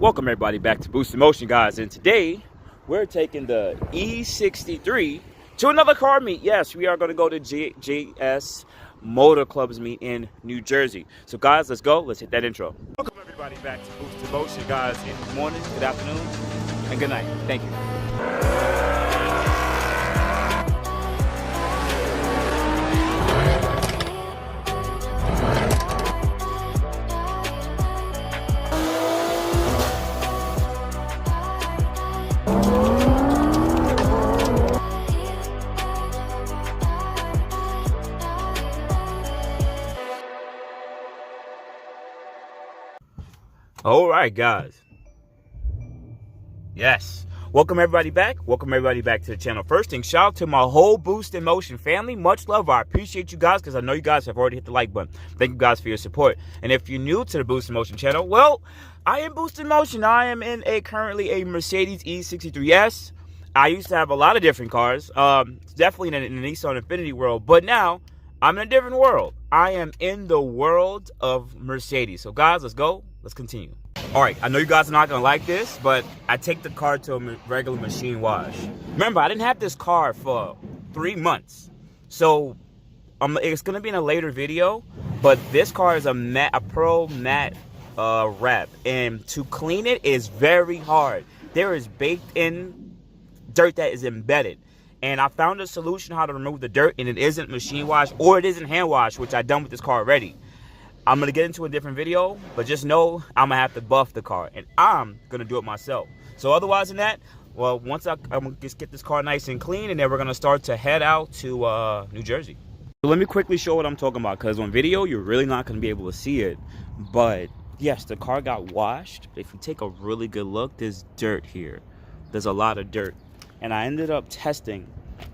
Welcome everybody back to Boost in Motion, guys, and today we're taking the E63 to another car meet. Yes, we are going to go to JS Motor Club's meet in New Jersey. So guys, let's go. Let's hit that intro. Welcome everybody back to Boost in Motion, guys. Good morning, good afternoon, and good night. Thank you. All right, guys. Yes. Welcome everybody back. Welcome everybody back to the channel. First thing, shout out to my whole Boost in Motion family. Much love. I appreciate you guys because I know you guys have already hit the like button. Thank you guys for your support. And if you're new to the Boost in Motion channel, well, I am Boost in Motion. I am in currently a Mercedes E63s. I used to have a lot of different cars. Definitely in the Nissan Infiniti world. But now, I'm in a different world. I am in the world of Mercedes. So guys, let's go. Let's continue. All right, I know you guys are not gonna like this, but I take the car to a regular machine wash. Remember, I didn't have this car for 3 months. So it's gonna be in a later video, but this car is a Pro Matte wrap, and to clean it is very hard. There is baked in dirt that is embedded. And I found a solution how to remove the dirt, and it isn't machine wash or it isn't hand wash, which I've done with this car already. I'm going to get into a different video, but just know I'm going to have to buff the car, and I'm going to do it myself. So otherwise than that, well, once I'm going to just get this car nice and clean, and then we're going to start to head out to New Jersey. So let me quickly show what I'm talking about, because on video, you're really not going to be able to see it. But yes, the car got washed. If you take a really good look, there's dirt here. There's a lot of dirt. And I ended up testing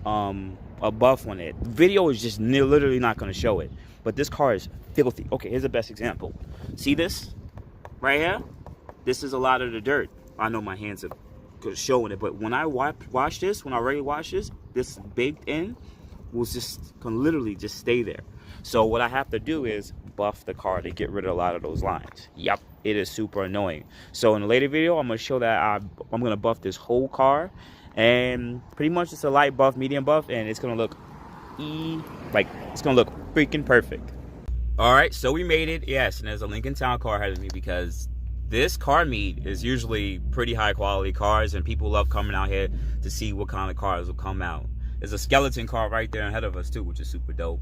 a buff on it. The video is just literally not going to show it. But this car is filthy. Okay, here's the best example. See this right here? This is a lot of the dirt. I know my hands are showing it, but when I wash this, when I already wash this baked in will just can literally just stay there. So what I have to do is buff the car to get rid of a lot of those lines. Yep, it is super annoying. So in a later video, I'm gonna show that I'm gonna buff this whole car, and pretty much it's a light buff, medium buff, and it's gonna look it's gonna look freaking perfect. All right, so we made it. Yes, and there's a Lincoln Town car ahead of me because this car meet is usually pretty high quality cars, and people love coming out here to see what kind of cars will come out. There's a skeleton car right there ahead of us too, which is super dope.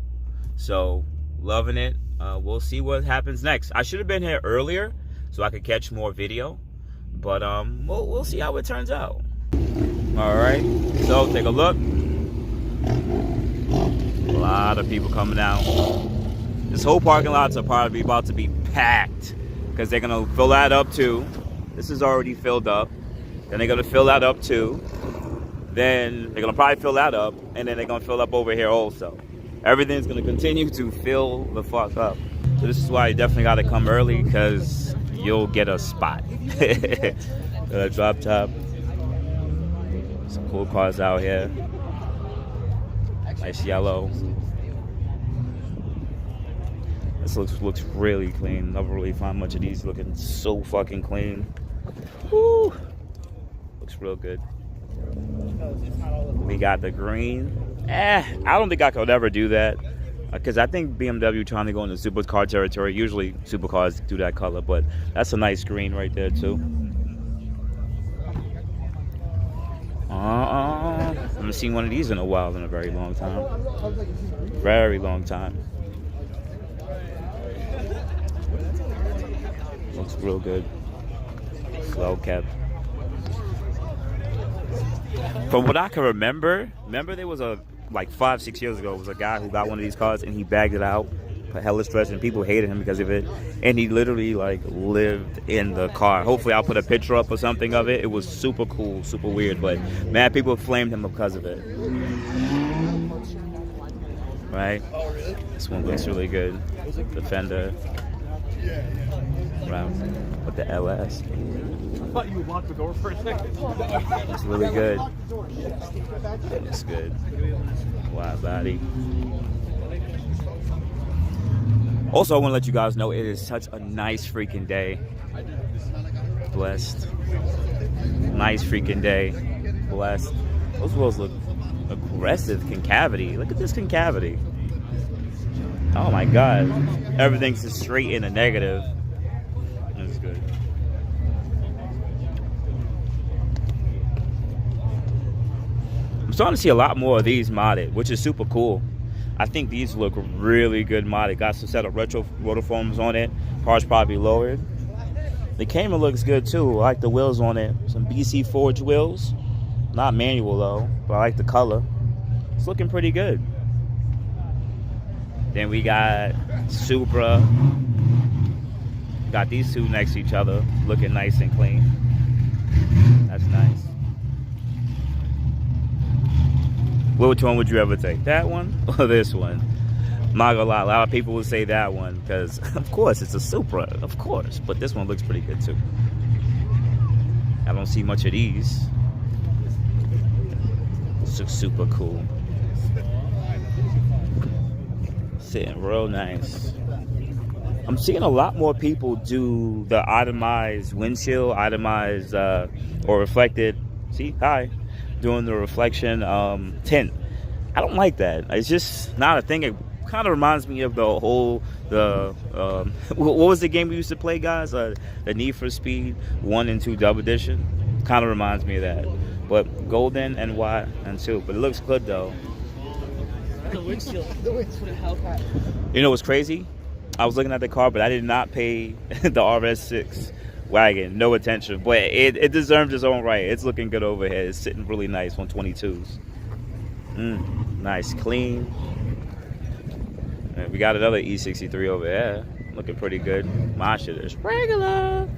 So loving it. We'll see what happens next. I should have been here earlier so I could catch more video, but we'll see how it turns out. All right, so take a look. A lot of people coming out. This whole parking lot's probably about to be packed because they're gonna fill that up too. This is already filled up. Then they're gonna fill that up too. Then they're gonna probably fill that up, and then they're gonna fill up over here also. Everything's gonna continue to fill the fuck up. So this is why you definitely gotta come early because you'll get a spot. Drop top. Some cool cars out here. Nice yellow. This looks really clean. Never really found much of these looking so fucking clean. Woo! Looks real good. We got the green. I don't think I could ever do that because I think BMW trying to go into supercar territory. Usually supercars do that color, but that's a nice green right there too. I haven't seen one of these in a while, in a very long time. Very long time. Looks real good. Slow kept. From what I can remember there was like 5-6 years ago, was a guy who got one of these cars and he bagged it out, put hella stress, and people hated him because of it. And he literally like lived in the car. Hopefully I'll put a picture up or something of it. It was super cool, super weird, but man, people flamed him because of it. Right? This one looks really good. Defender. Around with the LS. I thought you would lock the door for a second. It's really good. It's good. Wide body. Also, I want to let you guys know it is such a nice freaking day. blessed. Nice freaking day. Blessed. Those wheels look aggressive. Concavity. Look at this concavity. Oh my god. Everything's just straight in the negative. That's good. I'm starting to see a lot more of these modded, which is super cool. I think these look really good modded. Got some set of retro rotoforms on it. Parts probably lowered. The camera looks good too. I like the wheels on it. Some BC Forge wheels. Not manual though, but I like the color. It's looking pretty good. Then we got Supra. Got these two next to each other, looking nice and clean. That's nice. Which one would you ever take? That one or this one? I'm not gonna lie, a lot of people would say that one because, of course, it's a Supra, of course. But this one looks pretty good too. I don't see much of these. This looks super cool. Sitting real nice. I'm seeing a lot more people do the itemized windshield, itemized or reflected. See, hi. Doing the reflection tint. I don't like that. It's just not a thing. It kind of reminds me of the whole what was the game we used to play, guys? The Need for Speed 1 and 2 Dub Edition. Kind of reminds me of that. But golden and white and 2. But it looks good though. The windshield. The windshield Hellcat. You know what's crazy? I was looking at the car, but I did not pay the RS6 wagon no attention, but it deserves its own right. It's looking good over here. It's sitting really nice on 22s. Nice, clean. And we got another e63 over there, looking pretty good. My shit is regular.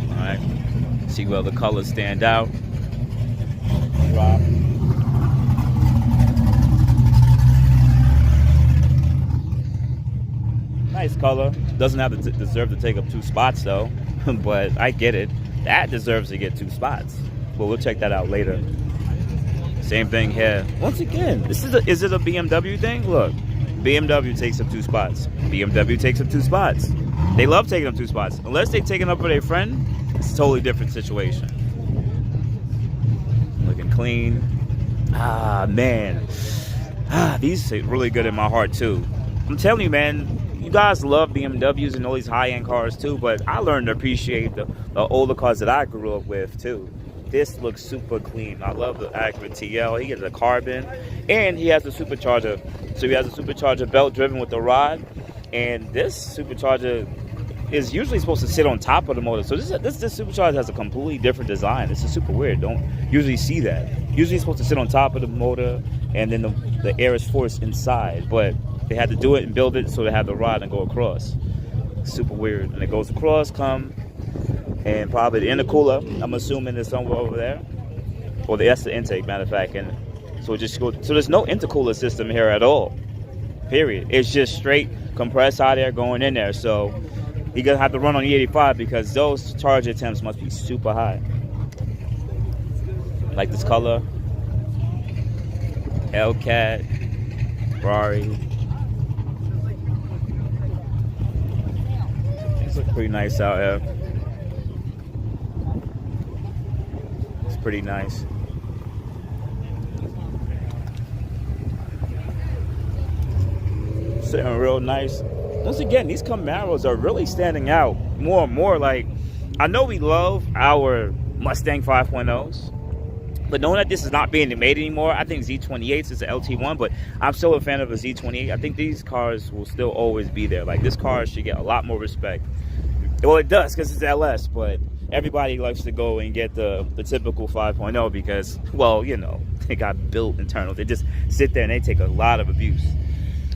All right, see where the colors stand out. Drop. Nice color. Doesn't have to deserve to take up 2 spots though, but I get it. That deserves to get 2 spots. But we'll check that out later. Same thing here. Once again, is it a BMW thing? Look, BMW takes up 2 spots. BMW takes up 2 spots. They love taking up 2 spots. Unless they take it up with a friend, it's a totally different situation. Looking clean. Ah, man. These sit really good in my heart too. I'm telling you, man. You guys love BMWs and all these high-end cars too, but I learned to appreciate the older cars that I grew up with too. This looks super clean. I love the Acura TL. He gets a carbon, and he has the supercharger. So he has a supercharger belt driven with the rod, and this supercharger is usually supposed to sit on top of the motor. So this supercharger has a completely different design. This is super weird. Don't usually see that. Usually it's supposed to sit on top of the motor, and then the air is forced inside, but they had to do it and build it so they have the rod and go across. Super weird. And it goes across, and probably the intercooler, I'm assuming, is somewhere over there. Or that's the intake, matter of fact. And so it just goes. So there's no intercooler system here at all. Period. It's just straight compressed hot air going in there. So you're gonna have to run on E85 because those charge attempts must be super high. Like this color. Hellcat. Ferrari. Looks pretty nice out here. It's pretty nice. Sitting real nice. Once again, these Camaros are really standing out more and more. Like, I know we love our Mustang 5.0s, but knowing that this is not being made anymore, I think Z28s is an LT1, but I'm still a fan of a Z28. I think these cars will still always be there. Like, this car should get a lot more respect. Well, it does because it's LS, but everybody likes to go and get the typical 5.0 because, well, you know, they got built internal. They just sit there and they take a lot of abuse.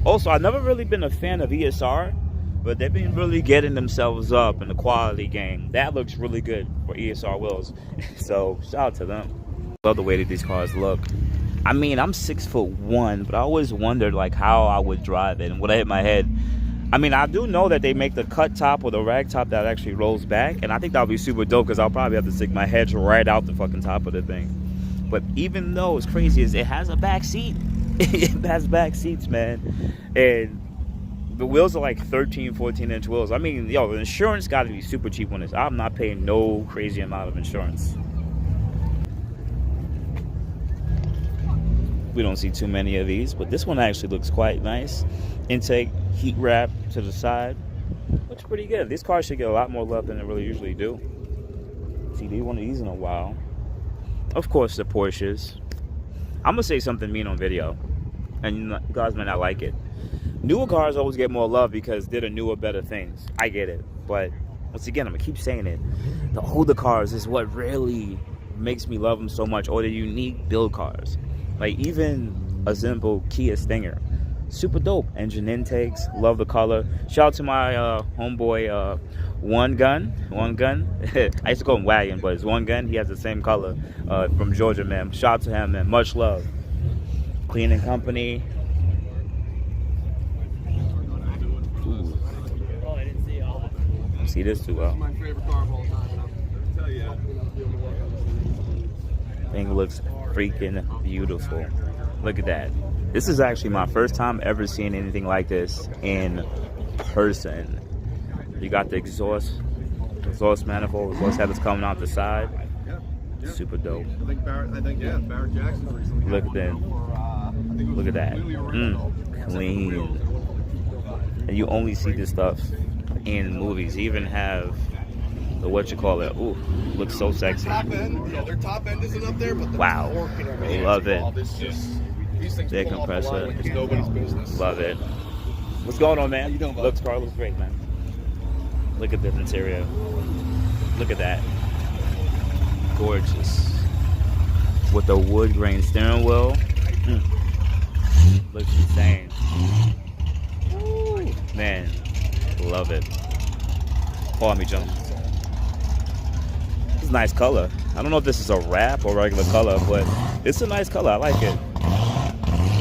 Also, I've never really been a fan of ESR, but they've been really getting themselves up in the quality game. That looks really good for ESR wheels. So, shout out to them. Love the way that these cars look. I mean, I'm 6'1", but I always wondered like how I would drive it and would I hit my head. I mean, I do know that they make the cut top or the rag top that actually rolls back, and I think that would be super dope because I'll probably have to stick my head right out the fucking top of the thing. But even though it's crazy, it has a back seat. It has back seats, man. And The wheels are like 13, 14-inch wheels. I mean, yo, the insurance got to be super cheap on this. I'm not paying no crazy amount of insurance. We don't see too many of these, but this one actually looks quite nice. Intake, heat wrap to the side. Looks pretty good. These cars should get a lot more love than they really usually do. See, they want these in a while. Of course, the Porsches. I'm going to say something mean on video, and you guys might not like it. Newer cars always get more love because they're the newer, better things. I get it. But once again, I'm going to keep saying it. The older cars is what really makes me love them so much, or the unique build cars. Like even a simple Kia Stinger. Super dope. Engine intakes. Love the color. Shout out to my homeboy, One Gun. I used to call him Wagon, but it's One Gun. He has the same color from Georgia, man. Shout out to him, man. Much love. Cleaning company. Ooh. Oh, I didn't see all that. See this too well. My favorite car of all time. Thing looks freaking beautiful. Look at that. This is actually my first time ever seeing anything like this in person. You got the exhaust manifold, exhaust headers coming out the side. Yeah. Super dope. I think Barrett Jackson recently. Look at that. Look at that. Clean. And you only see this stuff in movies. You even have the ooh, looks so sexy. Their top end isn't up there, but the Wow. torque and everything. Love it. These things Their pull off the compressor. line like it's nobody's business. Love it. What's going on, man? How you doing, bud? Looks great, man. Look at the interior. Look at that. Gorgeous. With the wood grain steering wheel. Looks insane. Woo. Man, love it. Pardon me, John. It's a nice color. I don't know if this is a wrap or regular color, but it's a nice color. I like it.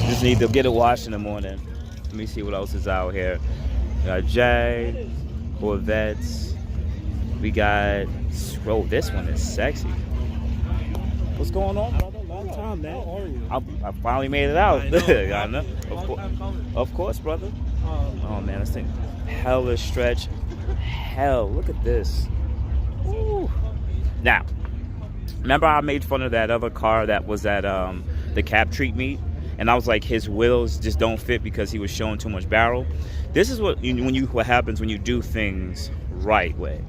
Just need to get it washed in the morning. Let me see what else is out here. We got Jag, Corvettes. We got, this one is sexy. What's going on, brother? Long time, man. How are you? I finally made it out. I know. Of course, brother. Oh man, this thing hella stretch. Hell, look at this. Ooh. Now, remember I made fun of that other car that was at the Cap Treat meet, and I was like, his wheels just don't fit because he was showing too much barrel. This is what happens when you do things right way.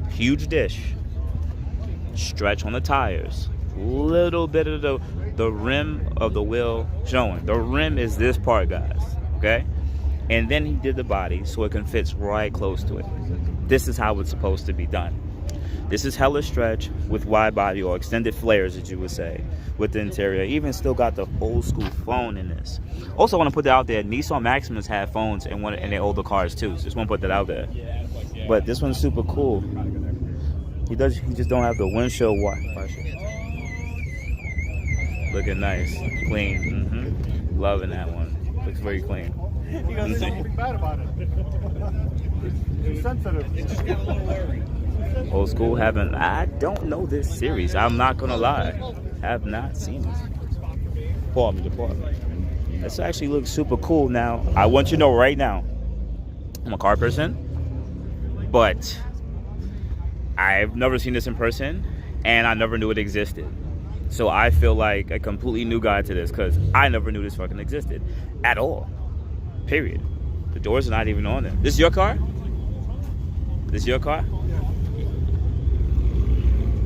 Huge dish, stretch on the tires, little bit of the rim of the wheel showing. The rim is this part, guys. Okay, and then he did the body so it can fit right close to it. This is how it's supposed to be done. This is hella stretch with wide body, or extended flares, as you would say, with the interior. Even still got the old school phone in this. Also, I want to put that out there. Nissan Maximus had phones in their older cars too. So just want to put that out there. But this one's super cool. He just don't have the windshield washer. Looking nice, clean. Loving that one. Looks very clean. You guys say something bad about it. It's sensitive. It just got a little worried. Old school I don't know this series. I'm not gonna lie. Have not seen it. Pardon me. This actually looks super cool. Now, I want you to know right now, I'm a car person, but I've never seen this in person, and I never knew it existed. So I feel like a completely new guy to this, because I never knew this fucking existed at all. Period. The doors are not even on there. This is your car? This is your car?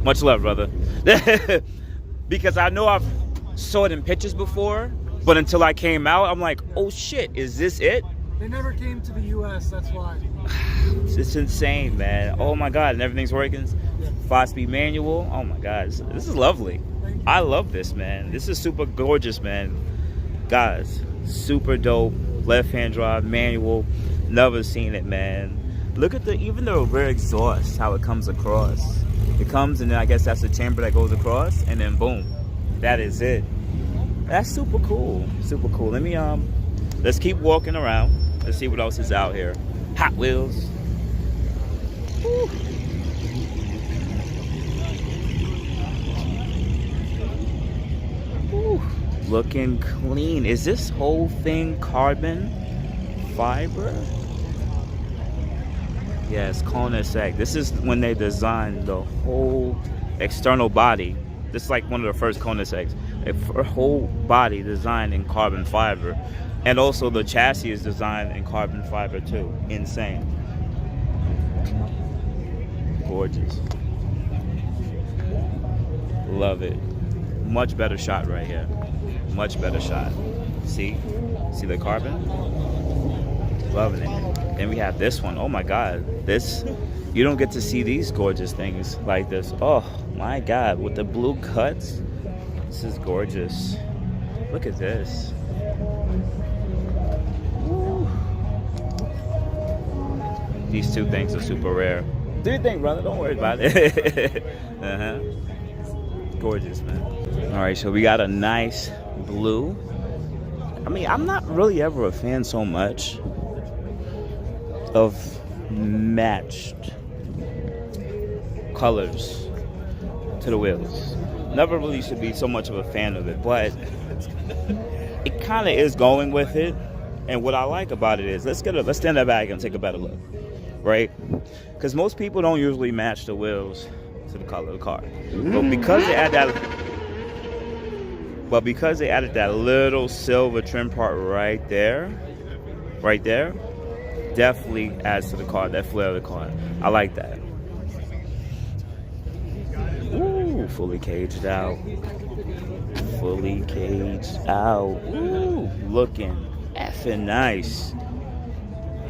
Much love, brother. Because I know I've saw it in pictures before, but until I came out, I'm like, oh shit, is this it? They never came to the U.S., that's why. It's insane, man. Oh my God, and everything's working. 5-speed manual. Oh my God, this is lovely. I love this, man. This is super gorgeous, man. Guys, super dope. Left-hand drive, manual. Never seen it, man. Look at even the rear exhaust, how it comes across. It comes, and then I guess that's the chamber that goes across, and then boom, that is it. That's super cool. Super cool. Let me let's keep walking around. Let's see what else is out here. Hot Wheels. Woo. Woo. Looking clean. Is this whole thing carbon? fiber. Yes, Kona sag. This is when they designed the whole external body. This is like one of the first Kona sags. A whole body designed in carbon fiber. And also the chassis is designed in carbon fiber too. Insane. Gorgeous. Love it. Much better shot right here. Much better shot. See the carbon? Loving it. Then we have this one. Oh my God. This, you don't get to see these gorgeous things like this. Oh my God. With the blue cuts. This is gorgeous. Look at this. Woo. These two things are super rare. Do your thing, brother. Don't worry about it. Gorgeous, man. All right, so we got a nice blue. I mean, I'm not really ever a fan so much of matched colors to the wheels. Never really should be so much of a fan of it, but it kind of is going with it. And what I like about it is, let's stand that back and take a better look, right? Because most people don't usually match the wheels to the color of the car, but because they added that little silver trim part right there, definitely adds to the car, that flair of the car. I like that. Ooh, fully caged out. Fully caged out. Ooh, looking effing nice.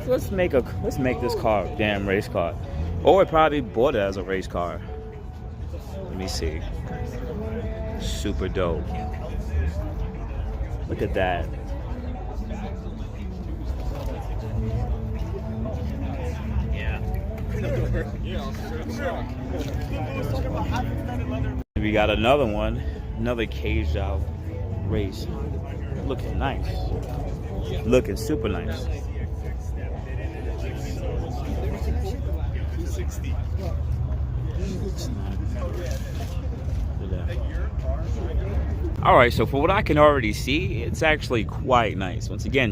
Let's make this car a damn race car. Or probably bought it as a race car. Let me see. Super dope. Look at that. We got another one, another caged out race. Looking nice. Looking super nice. 260. All right, so for what I can already see, it's actually quite nice. Once again,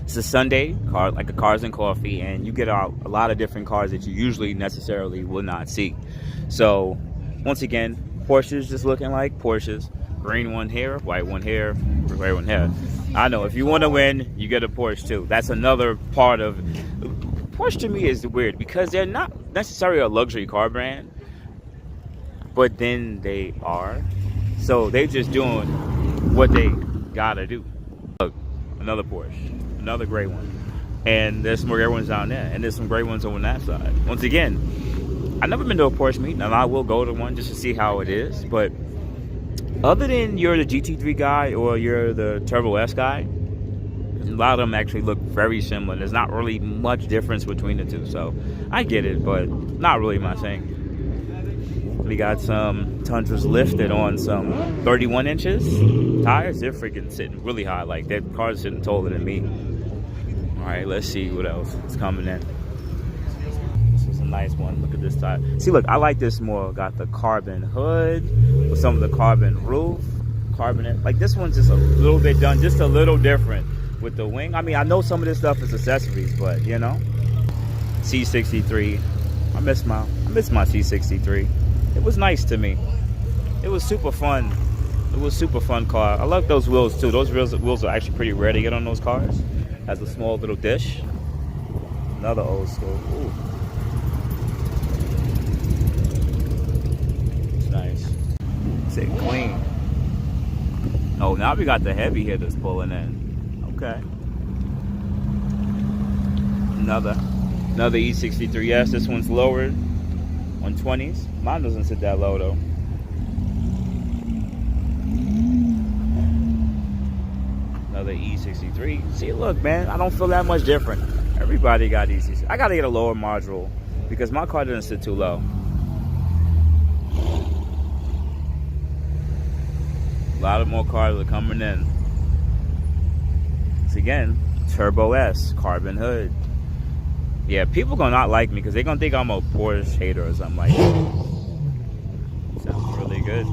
it's a Sunday car, like a Cars and Coffee, and you get a lot of different cars that you usually necessarily will not see. So once again, Porsches just looking like Porsches. Green one here, white one here, gray one here. I know, if you want to win, you get a Porsche too. That's another part of Porsche. To me is weird because they're not necessarily a luxury car brand, but then they are. So they just doing what they gotta do. Look, another Porsche, another gray one, and there's some more gray ones down there, and there's some gray ones on that side. Once again, I've never been to a Porsche meet, and I will go to one just to see how it is. But other than you're the GT3 guy or you're the Turbo S guy, a lot of them actually look very similar. There's not really much difference between the two, so I get it, but not really my thing. We got some Tundras lifted on some 31 inches tires. They're freaking sitting really high. Like, their car's sitting taller than me. All right, let's see what else is coming in. This is a nice one. Look at this tire. See, look, I like this more. Got the carbon hood with some of the carbon roof. Carbonate. Like, this one's just a little bit done, just a little different with the wing. I mean, I know some of this stuff is accessories, but, you know. C63. I miss my C63. It was nice to me. It was super fun. It was super fun car. I like those wheels too. Those wheels are actually pretty rare to get on those cars. Has a small little dish. Another old school. Ooh. It's nice. Say clean. Oh, now we got the heavy hitters pulling in. Okay. Another E63s. This one's lowered. 120s. Mine doesn't sit that low though. Another E63. See, look, man, I don't feel that much different. Everybody got E63. I gotta get a lower module because my car doesn't sit too low. A lot of more cars are coming in. Once again, Turbo S, carbon hood. Yeah, people gonna not like me because they're gonna think I'm a Porsche hater or something like that. Sounds really good.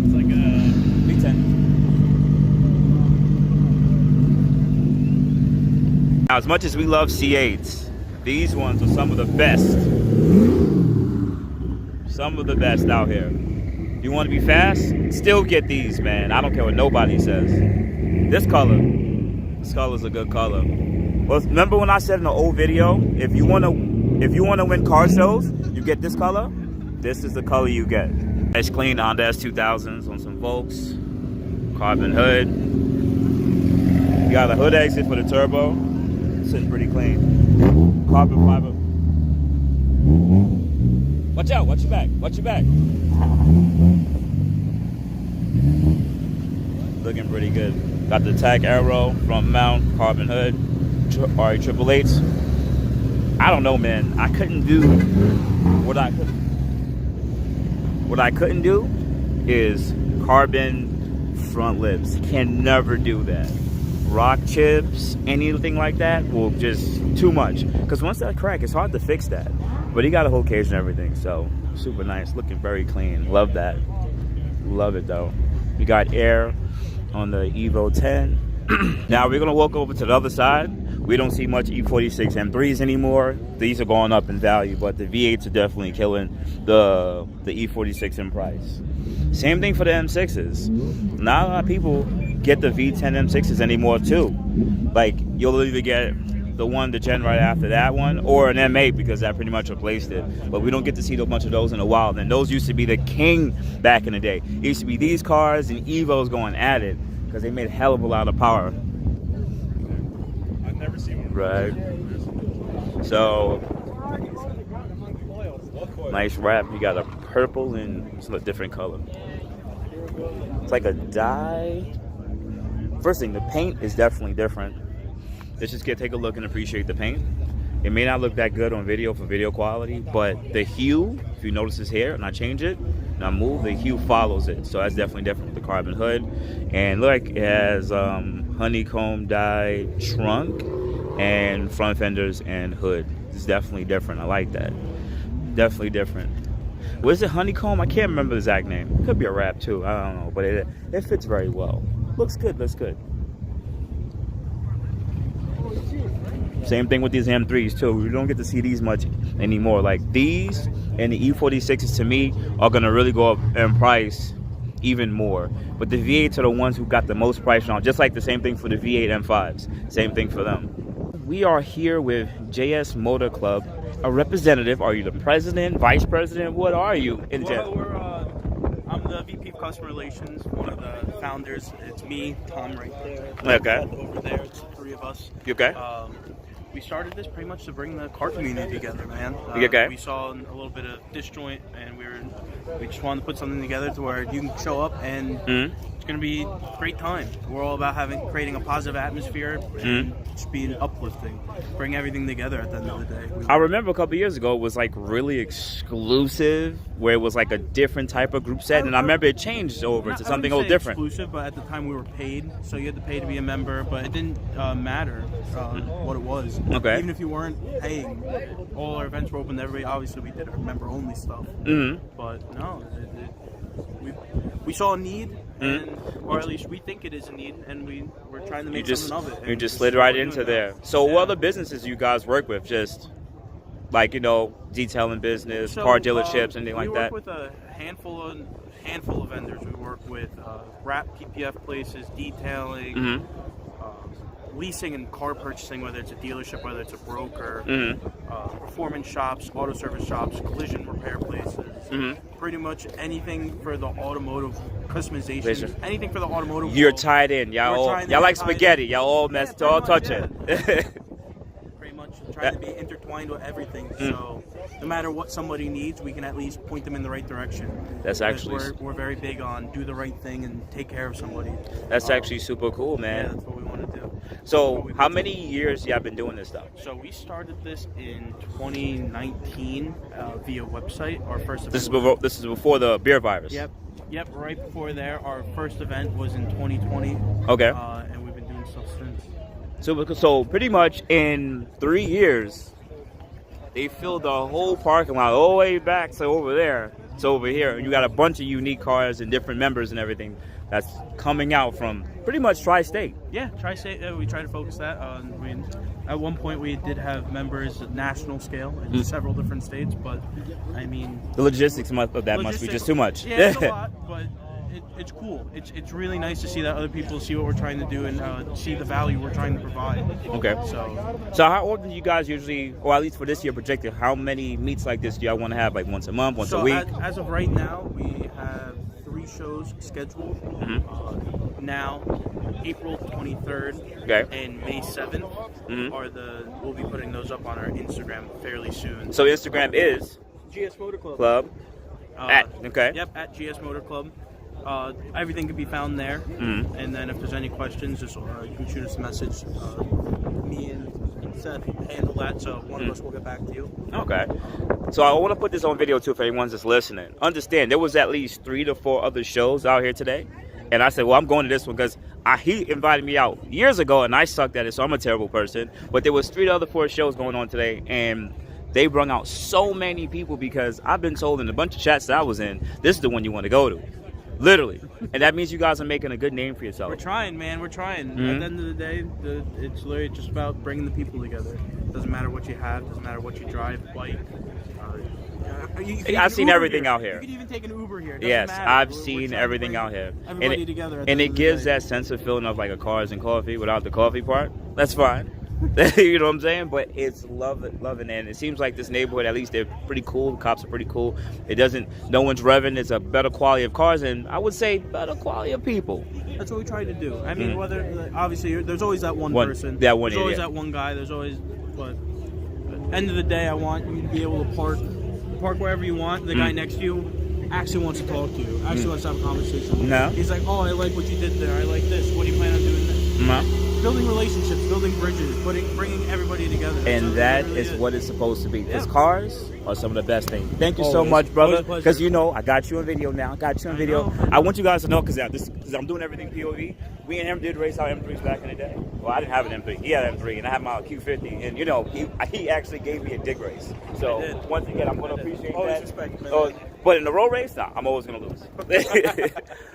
It's like a V10. Now, as much as we love C8s, these ones are some of the best. Some of the best out here. You want to be fast? Still get these, man. I don't care what nobody says. This color's a good color. Well, remember when I said in the old video, if you wanna win car shows, you get this color. This is the color you get. It's clean Honda S2000s on some Volks. Carbon hood. You got a hood exit for the turbo. Sitting pretty clean. Carbon fiber. Watch out! Watch your back! Watch your back! Looking pretty good. Got the tack arrow, front mount, carbon hood, RE888s. I don't know, man. I couldn't do what I couldn't do is carbon front lips. Can never do that. Rock chips, anything like that will just too much. Because once that crack, it's hard to fix that. But he got a whole cage and everything, so super nice. Looking very clean. Love that. Love it though. We got air on the Evo 10. Now we're gonna walk over to the other side. We don't see much E46 M3s anymore. These are going up in value, but the V8s are definitely killing the E46 in price. Same thing for the M6s. Not a lot of people get the V10 M6s anymore too. Like you'll either get the gen right after that one, or an M8 because that pretty much replaced it. But we don't get to see much of those in a while. And those used to be the king back in the day. It used to be these cars and Evos going at it because they made a hell of a lot of power. I've never seen one. Right. So nice wrap. You got a purple and some different color. It's like a dye. First thing, the paint is definitely different. Let's just take a look and appreciate the paint. It may not look that good on video for video quality, but the hue, if you notice his hair and I change it and I move, the hue follows it. So that's definitely different with the carbon hood. And look, it has honeycomb dye trunk and front fenders and hood. It's definitely different. I like that. Definitely different. What is it, honeycomb? I can't remember the exact name. It could be a wrap too. I don't know, but it fits very well. Looks good. Looks good. Same thing with these M3s too. We don't get to see these much anymore. Like these and the E46s to me are gonna really go up in price even more. But the V8s are the ones who got the most price on. Just like the same thing for the V8 M5s. Same thing for them. We are here with JS Motor Club, a representative. Are you the president, vice president? What are you? I'm the VP of Customer Relations, one of the founders. It's me, Tom right there. Okay. Over there, it's three of us. You okay? We started this pretty much to bring the car community together, man. You okay? We saw a little bit of disjoint, and we just wanted to put something together to where you can show up, and it's going to be a great time. We're all about creating a positive atmosphere and just being uplifting, bring everything together at the end of the day. I remember a couple years ago it was like really exclusive, where it was like a different type of group set, and I remember it changed over to something a little different. Exclusive, but at the time we were paid, so you had to pay to be a member, but it didn't matter what it was. Okay. Even if you weren't paying, all our events were open to everybody. Obviously, we did our member-only stuff, but no, we saw a need, or at least we think it is a need, and we're trying to make something of it. You just slid right into there. So what other businesses you guys work with? Just like, detailing business, car dealerships, anything like that? We work with a handful of vendors. We work with wrap PPF places, detailing, leasing and car purchasing, whether it's a dealership, whether it's a broker, performance shops, auto service shops, collision repair places, pretty much anything for the automotive customization, anything for the automotive You're world. tied in. Y'all like spaghetti. Y'all all messed, all touch it. Pretty much trying to be intertwined with everything. So no matter what somebody needs, we can at least point them in the right direction. That's actually we're very big on do the right thing and take care of somebody. That's actually super cool, man. Yeah, that's what we want to do. So how many years y'all been doing this stuff? So we started this in 2019 via website. Our first event. This is before the beer virus. Yep. Right before there, our first event was in 2020. Okay. And we've been doing stuff since. So pretty much in 3 years, they filled the whole parking lot all the way back to over there to over here. And you got a bunch of unique cars and different members and everything. that's coming out from pretty much tri-state. Yeah, tri-state. We try to focus that. I mean, at one point we did have members at national scale in several different states, but I mean, the logistics of that must be just too much. Yeah, it's a lot, but it's cool. It's really nice to see that other people see what we're trying to do and see the value we're trying to provide. Okay. So how often do you guys usually, or at least for this year projected, how many meets like this do y'all want to have? Like once a month, once a week? As of right now, we have 3 shows scheduled. Now, April 23rd and May 7th we'll be putting those up on our Instagram fairly soon. So Instagram is GS Motor Club. Yep, at GS Motor Club. Everything can be found there. And then if there's any questions, just you can shoot us a message. Me and Seth handle that, so one of us will get back to you. Okay. So I want to put this on video too if anyone's just listening. Understand, there was at least 3 to 4 other shows out here today. And I said, well, I'm going to this one because he invited me out years ago and I sucked at it, so I'm a terrible person. But there was 3 to other 4 shows going on today, and they brought out so many people because I've been told in a bunch of chats that I was in, this is the one you want to go to. Literally. And that means you guys are making a good name for yourself. We're trying, man. We're trying. At the end of the day, it's literally just about bringing the people together. Doesn't matter what you have. Doesn't matter what you drive, bike. I've seen everything out here. You can even take an Uber here. Yes, I've seen everything out here. Everybody together. And it gives that sense of feeling of like a cars and coffee without the coffee part. That's fine. You know what I'm saying? But it's loving, and it seems like this neighborhood, at least they're pretty cool. The cops are pretty cool. No one's revving. It's a better quality of cars, and I would say better quality of people. That's what we try to do. I mean, whether obviously there's always that one person. That one. There's always that one guy. There's always, but at the end of the day, I want you to be able to park wherever you want. The guy next to you actually wants to talk to you. Actually wants to have a conversation with you. No. He's like, oh, I like what you did there. I like this. What do you plan on doing next? No. Building relationships, building bridges, bringing everybody together. And that is what it's supposed to be. Because cars are some of the best things. Thank you so much, brother. Because you know, I got you on video now. I want you guys to know because I'm doing everything POV. We and him did race our M3s back in the day. Well, I didn't have an M3. He had an M3, and I had my Q50. And you know, he actually gave me a dig race. So once again, I'm going to appreciate that. Respect, man. But in the road race, I'm always going to lose.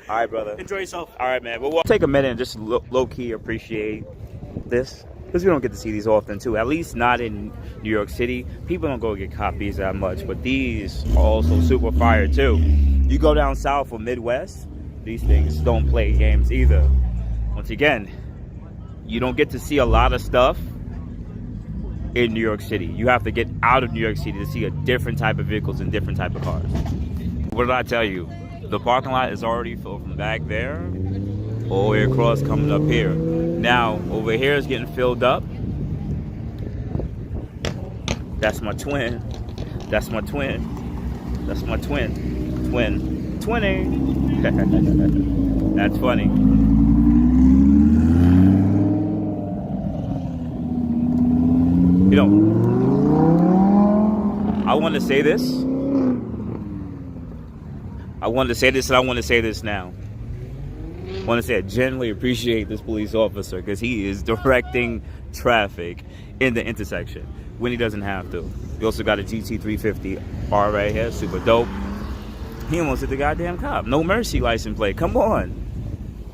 All right, brother. Enjoy yourself. All right, man. But we'll take a minute and just low-key appreciate this. Because we don't get to see these often, too. At least not in New York City. People don't go get copies that much. But these are also super fire, too. You go down south or Midwest, these things don't play games either. Once again, you don't get to see a lot of stuff in New York City. You have to get out of New York City to see a different type of vehicles and different type of cars. What did I tell you? The parking lot is already filled from back there all the way across coming up here. Now, over here is getting filled up. That's my twin. That's my twin. That's my twin. Twinning. That's funny. You know, I want to say this. I wanted to say this and I want to say this now. I want to say I genuinely appreciate this police officer because he is directing traffic in the intersection when he doesn't have to. We also got a GT350 R right here, super dope. He almost hit the goddamn cop. No mercy license plate, come on.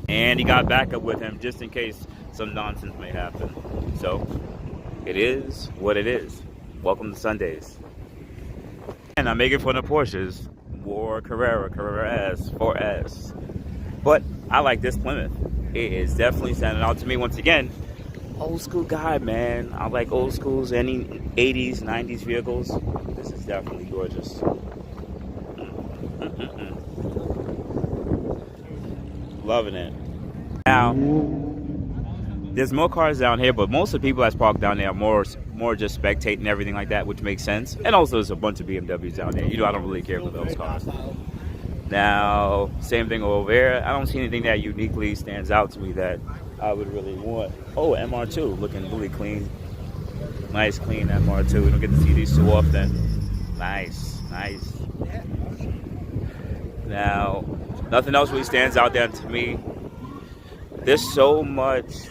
And he got backup with him just in case some nonsense may happen. So, it is what it is. Welcome to Sundays. And I'm making fun of Porsches. War Carrera S, 4S. But I like this Plymouth. It is definitely standing out to me. Once again, old school guy, man. I like old schools, any 80s, 90s vehicles. This is definitely gorgeous. Loving it. Now, there's more cars down here, but most of the people that's parked down there are more just spectating and everything like that, which makes sense. And also there's a bunch of BMWs down there. You know, I don't really care for those cars. Now, same thing over there. I don't see anything that uniquely stands out to me that I would really want. Oh, MR2 looking really clean. Nice, clean MR2. We don't get to see these too often. Nice. Now, nothing else really stands out there to me. There's so much.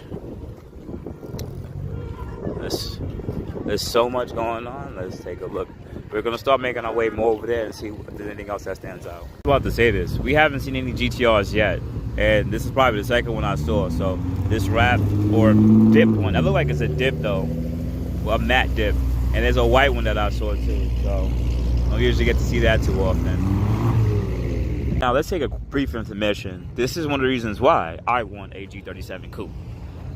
There's so much going on. Let's take a look. We're going to start making our way more over there and see if there's anything else that stands out. I'm about to say this. We haven't seen any GTRs yet. And this is probably the second one I saw. So this wrap or dipped one, that look like it's a dip though, well, a matte dip. And there's a white one that I saw too. So I don't usually get to see that too often. Now let's take a brief intermission. This is one of the reasons why I want a G37 coupe.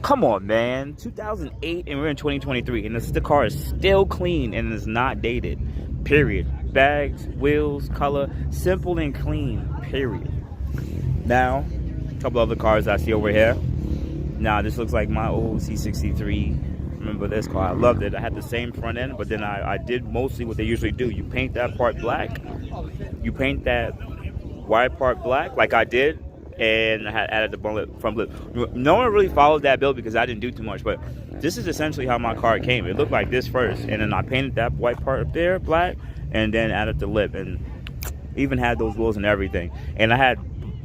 Come on, man. 2008 and we're in 2023 and the car is still clean and is not dated. Period. Bags, wheels, color, simple and clean. Period. Now, a couple other cars I see over here. Now, this looks like my old C63. Remember this car? I loved it. I had the same front end, but then I did mostly what they usually do. You paint that part black. You paint that white part black, like I did, and I had added the front lip. No one really followed that build because I didn't do too much, but this is essentially how my car came. It looked like this first, and then I painted that white part up there black, and then added the lip, and even had those wheels and everything. And I had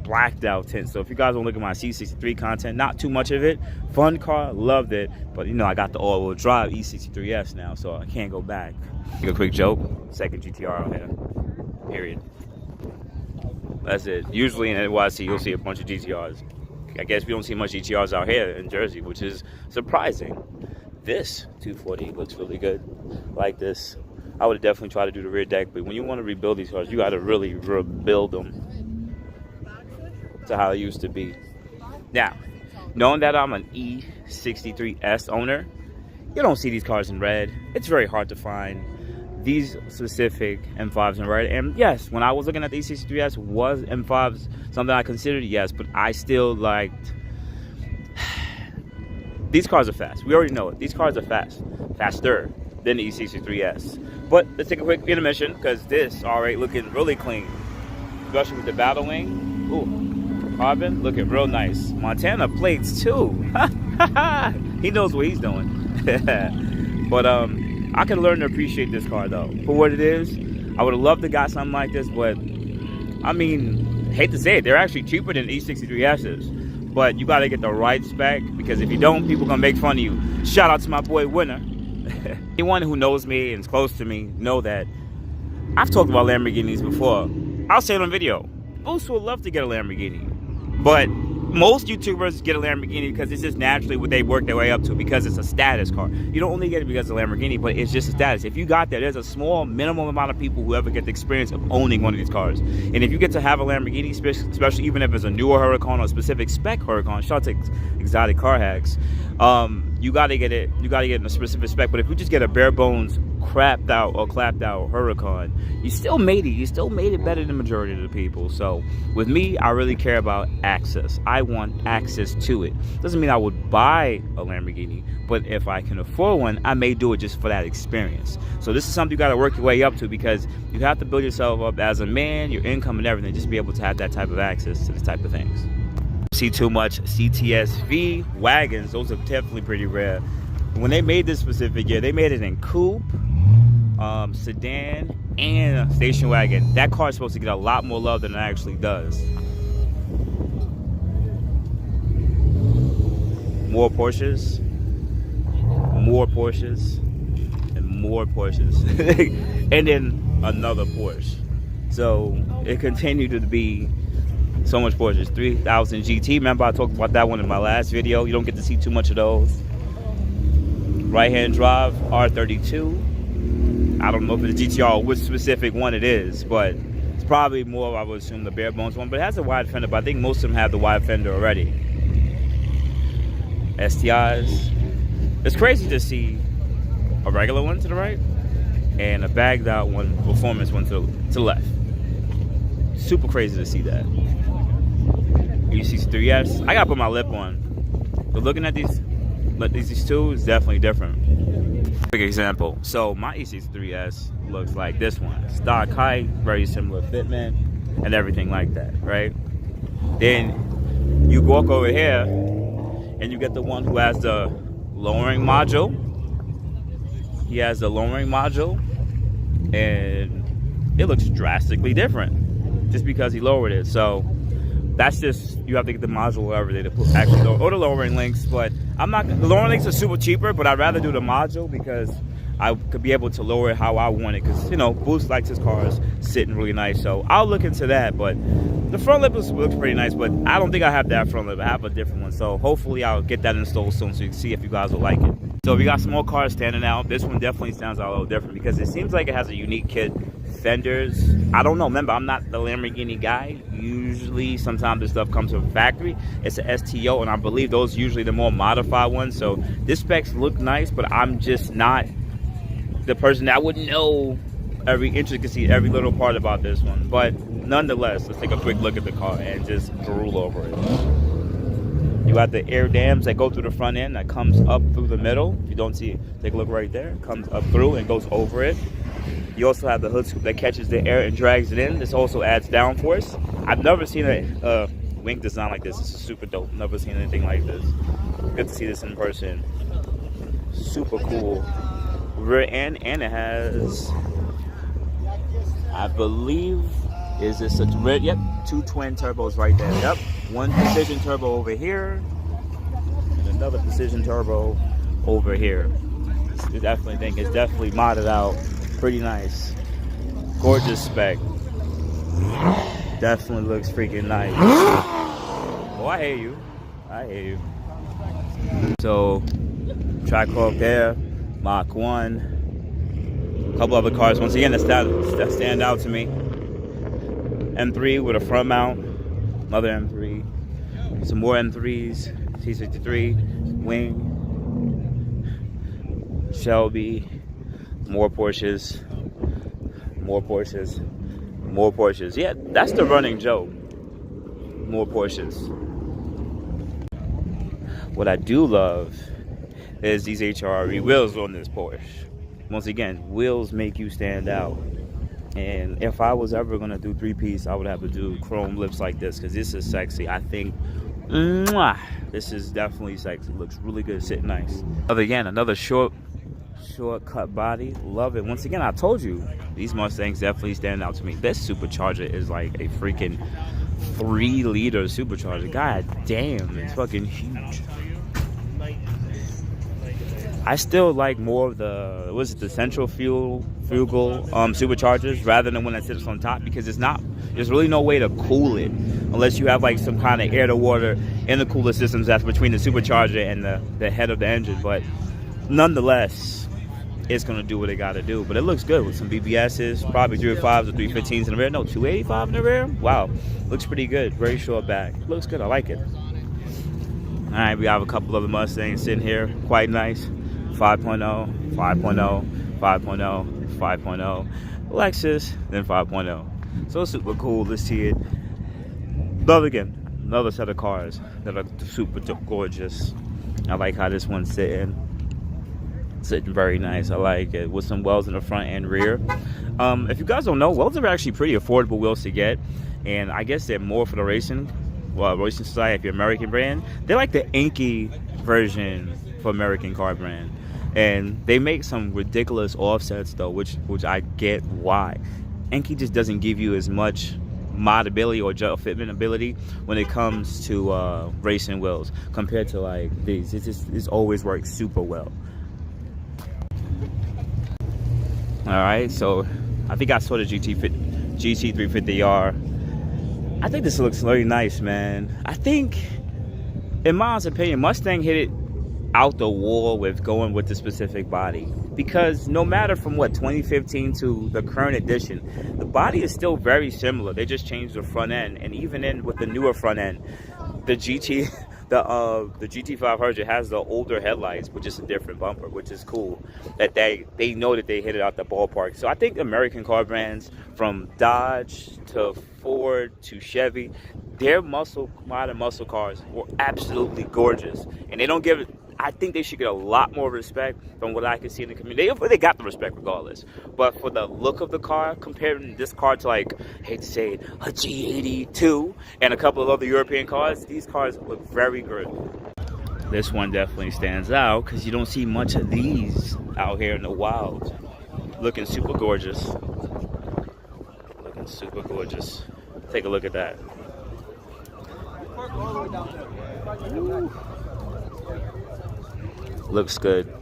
blacked out tint. So if you guys want to look at my C63 content, not too much of it. Fun car, loved it. But you know, I got the all-wheel drive e63s now, so I can't go back. Make a quick joke. Second GTR out here. Period. That's it. Usually in NYC, you'll see a bunch of GTRs. I guess we don't see much GTRs out here in Jersey, which is surprising. This 240 looks really good. Like this. I would definitely try to do the rear deck, but when you want to rebuild these cars, you got to really rebuild them to how it used to be. Now, knowing that I'm an E63s owner, you don't see these cars in red. It's very hard to find these specific M5s in red. And yes, when I was looking at the E63s, was M5s something I considered? Yes, but I still liked... These cars are fast. We already know it. These cars are fast. Faster than the E63s. But let's take a quick intermission because this already looking really clean. Especially with the battle wing. Ooh. Carbon looking real nice. Montana plates too. He knows what he's doing. But I can learn to appreciate this car though for what it is. I would have loved to got something like this, but I mean, hate to say it, they're actually cheaper than E63S's. But you gotta get the right spec because if you don't, people gonna make fun of you. Shout out to my boy Winner. Anyone who knows me and is close to me know that I've talked about Lamborghinis before. I'll say it on video. Boost would love to get a Lamborghini. But most YouTubers get a Lamborghini because it's just naturally what they work their way up to because it's a status car. You don't only get it because it's a Lamborghini, but it's just a status. If you got that, there's a small minimum amount of people who ever get the experience of owning one of these cars. And if you get to have a Lamborghini, especially even if it's a newer Huracan or a specific spec Huracan, shout out to Exotic Car Hacks, you gotta get it. You gotta get in a specific spec. But if you just get a bare bones, crapped out or clapped out Huracan, you still made it. You still made it better than the majority of the people. So with me, I really care about access. I want access to it. Doesn't mean I would buy a Lamborghini, but if I can afford one, I may do it just for that experience. So this is something you got to work your way up to because you have to build yourself up as a man, your income and everything, just be able to have that type of access to this type of things. See too much CTSV wagons. Those are definitely pretty rare. When they made this specific year, they made it in coupe, sedan, and station wagon. That car is supposed to get a lot more love than it actually does. More Porsches, more Porsches, and more Porsches. And then another Porsche. So it continued to be so much Porsches. 3000 GT. Remember I talked about that one in my last video. You don't get to see too much of those. Right-hand drive R32. I don't know if it's a GTR or which specific one it is, but it's probably more, I would assume, the bare bones one. But it has a wide fender, but I think most of them have the wide fender already. STIs. It's crazy to see a regular one to the right and a bagged out one, performance one to the left. Super crazy to see that. E63s. I gotta put my lip on. But looking at these two is definitely different. Quick example. So my E63s looks like this one. Stock height, very similar fitment, and everything like that, right? Then you walk over here and you get the one who has the lowering module. He has the lowering module and it looks drastically different just because he lowered it. So that's just, you have to get the module wherever they put actually lower, or the lowering links. But I'm not, the lowering links are super cheaper, but I'd rather do the module because I could be able to lower it how I want it. Because, you know, Boost likes his cars sitting really nice. So I'll look into that. But The front lip looks pretty nice, but I don't think I have that front lip. I have a different one, so hopefully I'll get that installed soon so you can see if you guys will like it. So we got some more cars standing out. This one definitely stands out a little different because it seems like it has a unique kit. Fenders, I don't know. Remember, I'm not the Lamborghini guy. Usually, sometimes this stuff comes from factory. It's an STO, and I believe those are usually the more modified ones. So this specs look nice, but I'm just not the person that would know every intricacy, every little part about this one. But nonetheless, let's take a quick look at the car and just drool over it. You got the air dams that go through the front end that comes up through the middle. If you don't see it, take a look right there. It comes up through and goes over it. You also have the hood scoop that catches the air and drags it in. This also adds downforce. I've never seen a wing design like this. This is super dope. Never seen anything like this. Good to see this in person. Super cool. Rear end, and it has, I believe, is this a red? Yep, 2 twin turbos right there. Yep, one precision turbo over here, and another precision turbo over here. I definitely think it's definitely modded out. Pretty nice. Gorgeous spec. Definitely looks freaking nice. Oh, I hear you. I hear you. So, Tricorp there, Mach 1. A couple other cars, once again, that stand out to me. M3 with a front mount. Another M3. Some more M3s. e63, wing. Shelby. More Porsches. More Porsches. More Porsches. Yeah, that's the running joke. More Porsches. What I do love is these HRE wheels on this Porsche. Once again, wheels make you stand out. And if I was ever going to do 3-piece, I would have to do chrome lips like this because this is sexy. I think, this is definitely sexy. Looks really good, sitting nice. Another short cut body. Love it. Once again, I told you, these Mustangs definitely stand out to me. This supercharger is like a freaking 3-liter supercharger. God damn, it's fucking huge. I still like more of the, the central fugal superchargers rather than one that sits on top because there's really no way to cool it unless you have like some kind of air to water intercooler systems that's between the supercharger and the head of the engine. But nonetheless, it's going to do what it got to do. But it looks good with some BBSs, probably 305s or 315s in the rear. No, 285 in the rear. Wow. Looks pretty good. Very short back. Looks good. I like it. All right, we have a couple other Mustangs sitting here. Quite nice. 5.0, 5.0, 5.0, 5.0. Lexus, then 5.0. So super cool to see it. Love again. Another set of cars that are super gorgeous. I like how this one's sitting very nice. I like it with some wheels in the front and rear. If you guys don't know, wheels are actually pretty affordable wheels to get, and I guess they're more for the racing society. If you're an American brand, they're like the Inky version for American car brand, and they make some ridiculous offsets though, which I get why. Inky just doesn't give you as much modability or fitment ability when it comes to racing wheels compared to like these. It's always works super well. Alright, so I think I saw the GT350R. I think this looks really nice, man. I think, in my honest opinion, Mustang hit it out the wall with going with the specific body. Because no matter from 2015 to the current edition, the body is still very similar. They just changed the front end. And even with the newer front end, the GT500 has the older headlights, which is a different bumper, which is cool. That they know that they hit it out the ballpark. So I think American car brands, from Dodge to Ford to Chevy, their modern muscle cars were absolutely gorgeous, and they don't give it. I think they should get a lot more respect from what I can see in the community. They got the respect regardless. But for the look of the car, comparing this car to, like, I hate to say it, a G82 and a couple of other European cars, these cars look very good. This one definitely stands out because you don't see much of these out here in the wild. Looking super gorgeous. Looking super gorgeous. Take a look at that. Ooh. Looks good.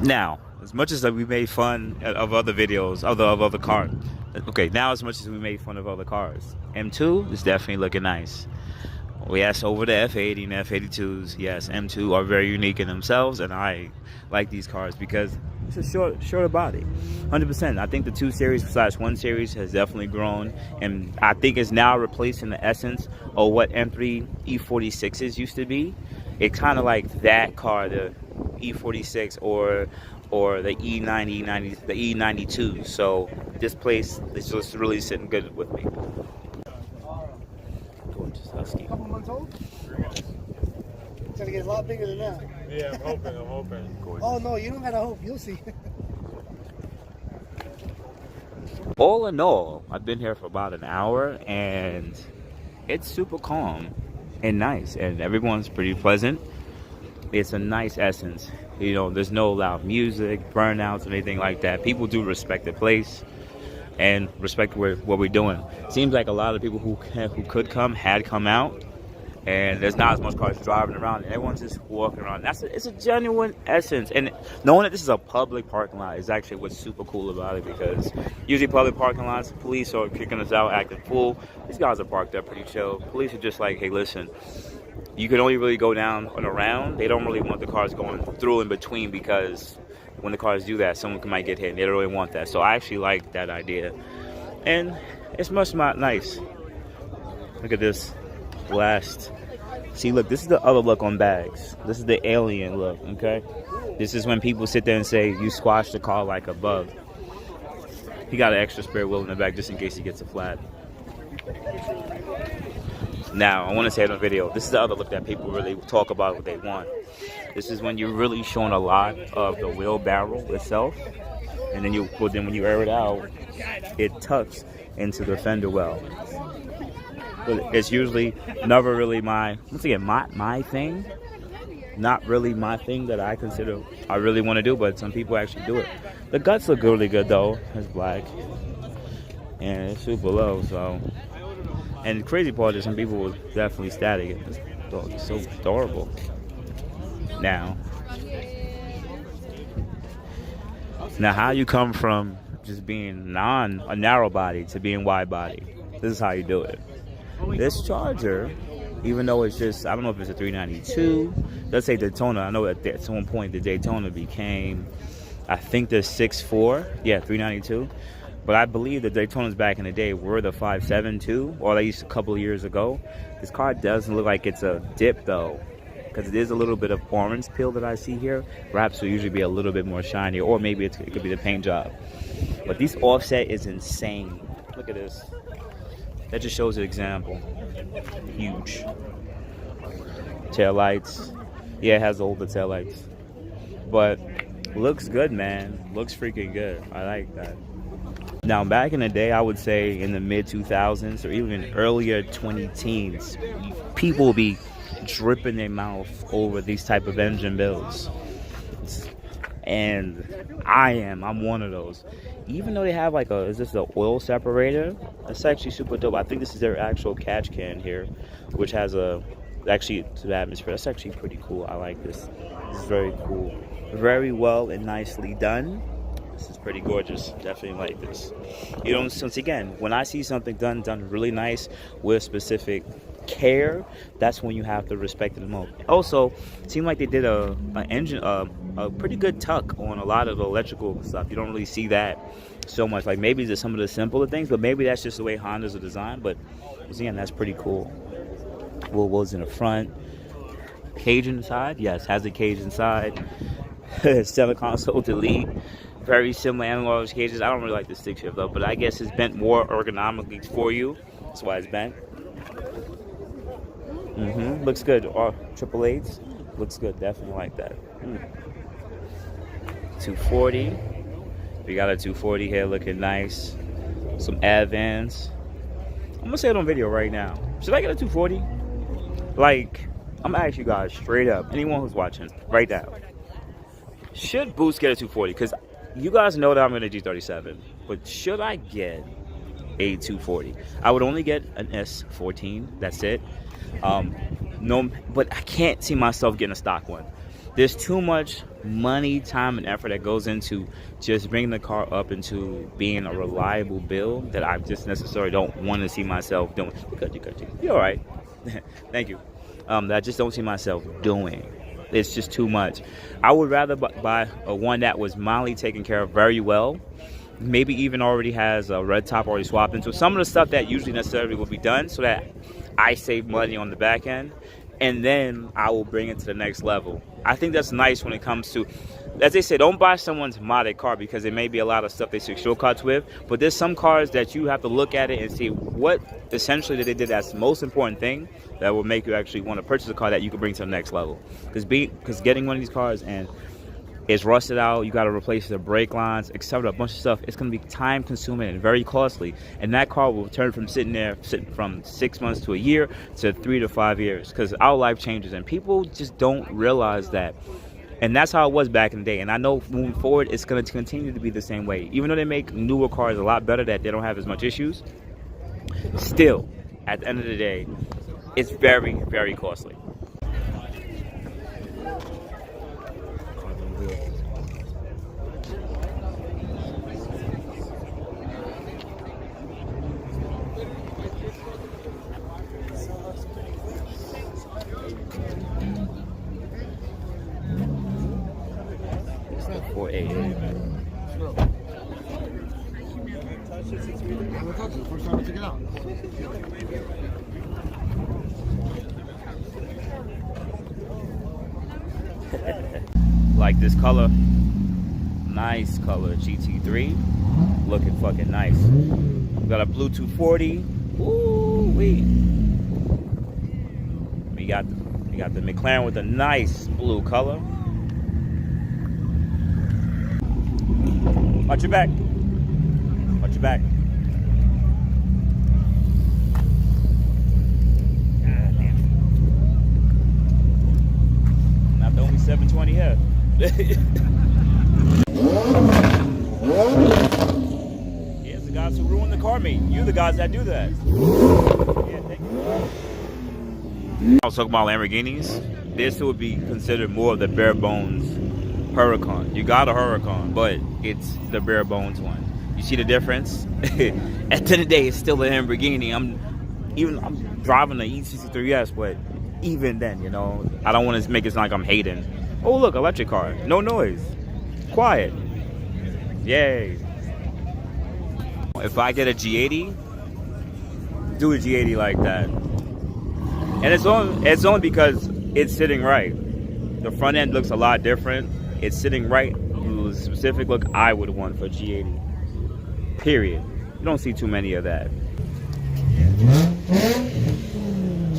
Now, as much as we made fun of other videos, of other cars, Okay, now as much as we made fun of other cars, M2 is definitely looking nice. Yes, over the F80 and F82s, yes, M2 are very unique in themselves, and I like these cars because it's a shorter body, 100%. I think the 2 Series / 1 Series has definitely grown, and I think it's now replacing the essence of what M3 E46s used to be. It's kind of like that car, the E46 or the E90, the E92. So this place is just really sitting good with me. Gorgeous Husky. A couple months old? It's gonna get a lot bigger than that. Yeah, I'm hoping. Oh no, you don't gotta hope. You'll see. All in all, I've been here for about an hour, and it's super calm and nice, and everyone's pretty pleasant. It's a nice essence. You know, there's no loud music, burnouts, or anything like that. People do respect the place and respect what we're doing. Seems like a lot of people who could come had come out, and there's not as much cars driving around, and everyone's just walking around. It's a genuine essence, and knowing that this is a public parking lot is actually what's super cool about it, because usually public parking lots, police are kicking us out, acting fool. These guys are parked up pretty chill. Police are just like, hey, listen, you can only really go down and around. They don't really want the cars going through in between, because when the cars do that, someone might get hit, and they don't really want that. So I actually like that idea, and it's much more nice. Look at this blast. See, look, this is the other look on bags. This is the alien look, okay? This is when people sit there and say, you squash the car like a bug. He got an extra spare wheel in the back just in case he gets a flat. Now, I want to say in the video, this is the other look that people really talk about what they want. This is when you're really showing a lot of the wheelbarrow itself, and then when you air it out, it tucks into the fender well. But it's usually never really my thing. Not really my thing that I consider I really want to do, but some people actually do it. The guts look really good though. It's black and it's super low. So, and the crazy part is some people will definitely static. This dog is so adorable. Now, how you come from just being a narrow body to being wide body? This is how you do it. This Charger, even though it's just, I don't know if it's a 392, let's say Daytona. I know at some point the Daytona became, I think the 6.4, yeah, 392. But I believe the Daytonas back in the day were the 5.7 too, or at least a couple of years ago. This car doesn't look like it's a dip though, because it is a little bit of orange peel that I see here. Perhaps will usually be a little bit more shiny, or maybe it could be the paint job. But this offset is insane. Look at this. That just shows an example. Huge. Tail lights. Yeah, it has older tail lights. But looks good, man. Looks freaking good. I like that. Now, back in the day, I would say in the mid-2000s or even earlier 20-teens, people would be dripping their mouth over these type of engine builds. And I'm one of those. Even though they have like is this an oil separator? That's actually super dope. I think this is their actual catch can here, which has actually to the atmosphere. That's actually pretty cool. I like this. This is very cool. Very well and nicely done. This is pretty gorgeous. Definitely like this. You know, once again, when I see something done really nice with specific care, that's when you have to respect it the most. Also, it seemed like they did a pretty good tuck on a lot of the electrical stuff. You don't really see that so much. Like maybe it's some of the simpler things, but maybe that's just the way Hondas are designed. But again, that's pretty cool. Wheels in the front, cage inside. Yes, has a cage inside. Center console delete. Very similar analog cages. I don't really like the stick shift though, but I guess it's bent more ergonomically for you. That's why it's bent. Looks good. Triple 8s. Looks good. Definitely like that. 240. We got a 240 here looking nice. Some Advans. I'm gonna say it on video right now. Should I get a 240? Like, I'm gonna ask you guys straight up, anyone who's watching right now, should Boost get a 240? Because you guys know that I'm gonna G37, but should I get a 240? I would only get an S14. That's it. No, but I can't see myself getting a stock one. There's too much money, time, and effort that goes into just bringing the car up into being a reliable build that I just necessarily don't want to see myself doing. You're all right. Thank you. That I just don't see myself doing. It's just too much. I would rather buy one that was mildly taken care of very well. Maybe even already has a red top already swapped into some of the stuff that usually necessarily will be done, so that I save money on the back end, and then I will bring it to the next level. I think that's nice when it comes to, as they say, don't buy someone's modded car, because there may be a lot of stuff they take shortcuts with, but there's some cars that you have to look at it and see what essentially that they did that's the most important thing that will make you actually want to purchase a car that you can bring to the next level. Because getting one of these cars and it's rusted out, you got to replace the brake lines, etc., a bunch of stuff. It's going to be time consuming and very costly, and that car will turn from sitting from 6 months to a year to 3 to 5 years, because our life changes and people just don't realize that. And that's how it was back in the day, and I know moving forward it's going to continue to be the same way. Even though they make newer cars a lot better, that they don't have as much issues, still at the end of the day it's very, very costly. First time to take it out. Like this color, nice color, GT3, looking fucking nice. We got a Bluetooth 40. Ooh wee. We got the McLaren with a nice blue color. Watch your back. Watch your back. God damn. Not the only 720 here. Yes, the guys who ruin the car meet. You the guys that do that. Yeah, thank you. I was talking about Lamborghinis. This would be considered more of the bare bones Huracan. You got a Huracan, but it's the bare bones one. You see the difference? At the end of the day, it's still a Lamborghini. I'm driving the e63s, but even then, you know, I don't want to make it sound like I'm hating. Oh look, electric car, no noise, quiet, yay. If I get a G80, do a G80 like that, and it's only because it's sitting right. The front end looks a lot different. It's sitting right, the specific look I would want for G80. Period. You don't see too many of that.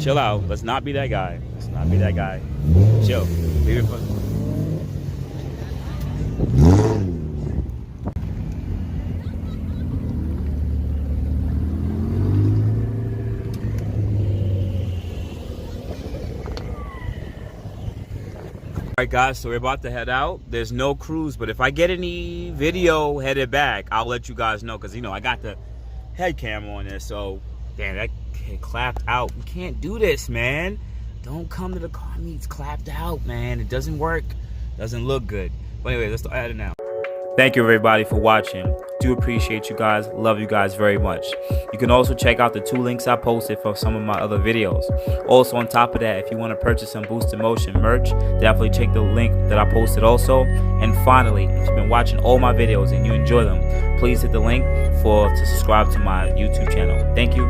Chill out. Let's not be that guy. Let's not be that guy. Chill. Leave it for. Alright guys, so we're about to head out. There's no cruise, but if I get any video headed back, I'll let you guys know, because you know I got the head cam on there. So damn, that clapped out. We can't do this, man. Don't come to the car meets clapped out, man. It doesn't work. Doesn't look good. But anyway, let's add it now. Thank you everybody for watching. Do appreciate you guys. Love you guys very much. You can also check out the 2 links I posted for some of my other videos. Also on top of that, if you want to purchase some Boost in Motion merch, definitely check the link that I posted also. And finally, if you've been watching all my videos and you enjoy them, please hit the link to subscribe to my YouTube channel. Thank you.